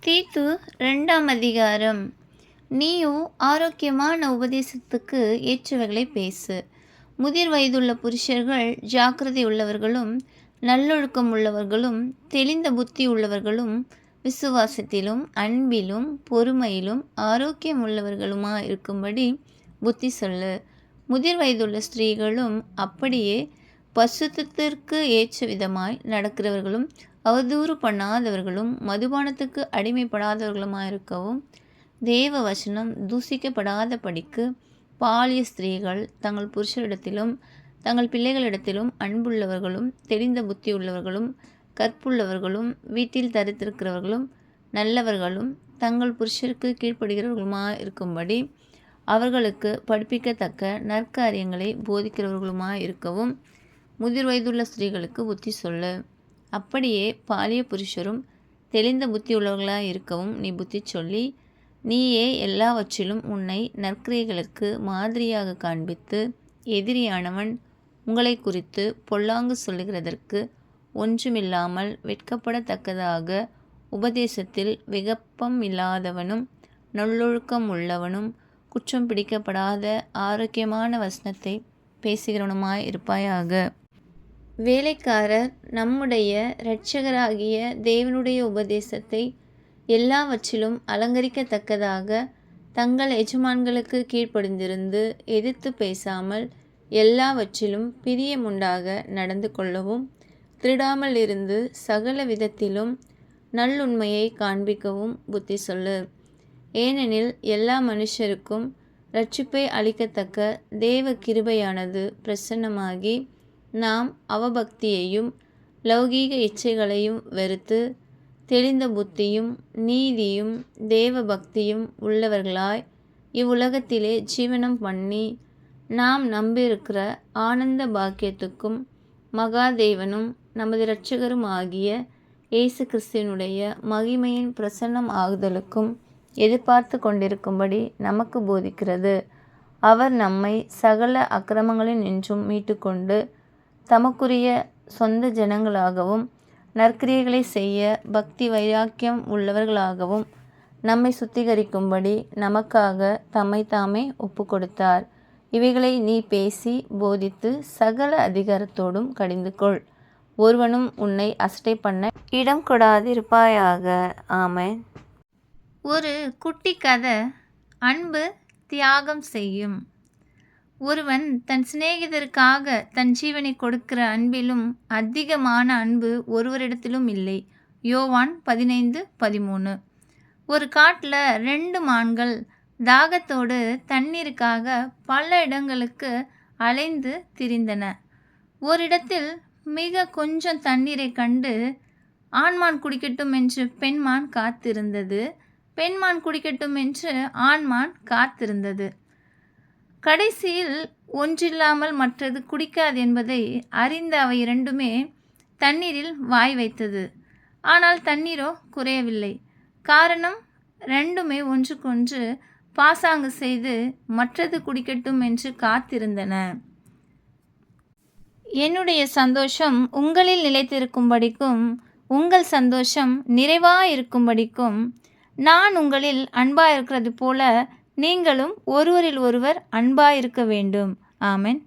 தீத்து 2ஆம் அதிகாரம். நீயும் ஆரோக்கியமான உபதேசத்துக்கு ஏற்றவைகளை பேசு. முதிர் வயதுள்ள புருஷர்கள் ஜாக்கிரதை உள்ளவர்களும் நல்லொழுக்கம் உள்ளவர்களும் தெளிந்த புத்தி உள்ளவர்களும் விசுவாசத்திலும் அன்பிலும் பொறுமையிலும் ஆரோக்கியம் உள்ளவர்களுமாயிருக்கும்படி புத்தி சொல்லு. முதிர் வயதுள்ள ஸ்திரீகளும் அப்படியே பசுத்தத்திற்கு ஏற்ற விதமாய் நடக்கிறவர்களும் அவதூறு பண்ணாதவர்களும் மதுபானத்துக்கு அடிமைப்படாதவர்களுமாயிருக்கவும் தேவ வசனம் தூசிக்கப்படாத படிக்கு பாலிய ஸ்திரீகள் தங்கள் புருஷரிடத்திலும் தங்கள் பிள்ளைகளிடத்திலும் அன்புள்ளவர்களும் தெளிந்த புத்தி உள்ளவர்களும் கற்புள்ளவர்களும் வீட்டில் தரித்திருக்கிறவர்களும் நல்லவர்களும் தங்கள் புருஷருக்கு கீழ்ப்படுகிறவர்களுமாயிருக்கும்படி அவர்களுக்கு படிப்பிக்கத்தக்க நற்காரியங்களை போதிக்கிறவர்களுமாயிருக்கவும் முதிர் வயதுள்ள ஸ்திரீகளுக்கு புத்தி சொல்லு. அப்படியே பாலிய புருஷரும் தெளிந்த புத்தி உள்ளவர்களாக இருக்கவும் நீ புத்தி சொல்லி, நீயே எல்லாவற்றிலும் உன்னை நற்கிரியைகளுக்கு மாதிரியாக காண்பித்து, எதிரியானவன் உங்களை குறித்து பொல்லாங்கு சொல்லுகிறதற்கு ஒன்றுமில்லாமல் வெட்கப்படத்தக்கதாக உபதேசத்தில் விகப்பம் இல்லாதவனும் நல்லொழுக்கம் உள்ளவனும் குற்றம் பிடிக்கப்படாத ஆரோக்கியமான வசனத்தை பேசுகிறவனுமாய் இருப்பாயாக. வேலைக்காரர் நம்முடைய இரட்சகராகிய தேவனுடைய உபதேசத்தை எல்லாவற்றிலும் அலங்கரிக்கத்தக்கதாக தங்கள் எஜமான்களுக்கு கீழ்ப்படிந்திருந்து எதிர்த்து பேசாமல் எல்லாவற்றிலும் பிரியமுண்டாக நடந்து கொள்ளவும் திருடாமல் இருந்து சகல விதத்திலும் நல்லுண்மையை காண்பிக்கவும் புத்தி சொல்லு. ஏனெனில் எல்லா மனுஷருக்கும் இரட்சிப்பை அளிக்கத்தக்க தேவ கிருபையானது பிரசன்னமாகி நாம் அவபக்தியையும் லௌகீக இச்சைகளையும் வெறுத்து தெளிந்த புத்தியும் நீதியும் தேவ பக்தியும் உள்ளவர்களாய் இவ்வுலகத்திலே ஜீவனம் பண்ணி நாம் நம்பியிருக்கிற ஆனந்த பாக்கியத்துக்கும் மகாதேவனும் நமது இரட்சகரும் ஆகிய இயேசு கிறிஸ்துவினுடைய மகிமையின் பிரசன்னம் ஆகுதலுக்கும் எதிர்பார்த்து கொண்டிருக்கும்படி நமக்கு போதிக்கிறது. அவர் நம்மை சகல அக்கிரமங்களினின்றும் மீட்டுக்கொண்டு தமக்குரிய சொந்த ஜனங்களாகவும் நற்கிரியைகளை செய்ய பக்தி வைராக்கியம் உள்ளவர்களாகவும் நம்மை சுத்திகரிக்கும்படி நமக்காக தம்மை தாமே ஒப்பு கொடுத்தார். இவைகளை நீ பேசி போதித்து சகல அதிகாரத்தோடும் கடிந்து கொள். ஒருவனும் உன்னை அசட்டை பண்ண இடம் கொடாதிருப்பாயாக. ஆமென். ஒரு குட்டி கதை. அன்பு தியாகம் செய்யும். ஒருவன் தன் சிநேகிதருக்காக தன் ஜீவனை கொடுக்கிற அன்பிலும் அதிகமான அன்பு ஒருவரிடத்திலும் இல்லை. யோவான் 15:13. ஒரு காட்டில் 2 மான்கள் தாகத்தோடு தண்ணீருக்காக பல இடங்களுக்கு அலைந்து திரிந்தன. ஓரிடத்தில் மிக கொஞ்சம் தண்ணீரை கண்டு ஆண்மான் குடிக்கட்டும் என்று பெண்மான் காத்திருந்தது. பெண்மான் குடிக்கட்டும் என்று ஆண்மான் காத்திருந்தது. கடைசியில் ஒன்றில்லாமல் மற்றது குடிக்காது என்பதை அறிந்த அவை இரண்டுமே தண்ணீரில் வாய் வைத்தது. ஆனால் தண்ணீரோ குறையவில்லை. காரணம், ரெண்டுமே ஒன்றுக்கொன்று பாசாங்கு செய்து மற்றது குடிக்கட்டும் என்று காத்திருந்தன. என்னுடைய சந்தோஷம் உங்களில் நிலைத்திருக்கும்படிக்கும் உங்கள் சந்தோஷம் நிறைவாயிருக்கும்படிக்கும் நான் உங்களில் அன்பாயிருக்கிறது போல நீங்களும் ஒருவரில் ஒருவர் அன்பாயிருக்க வேண்டும். ஆமென்.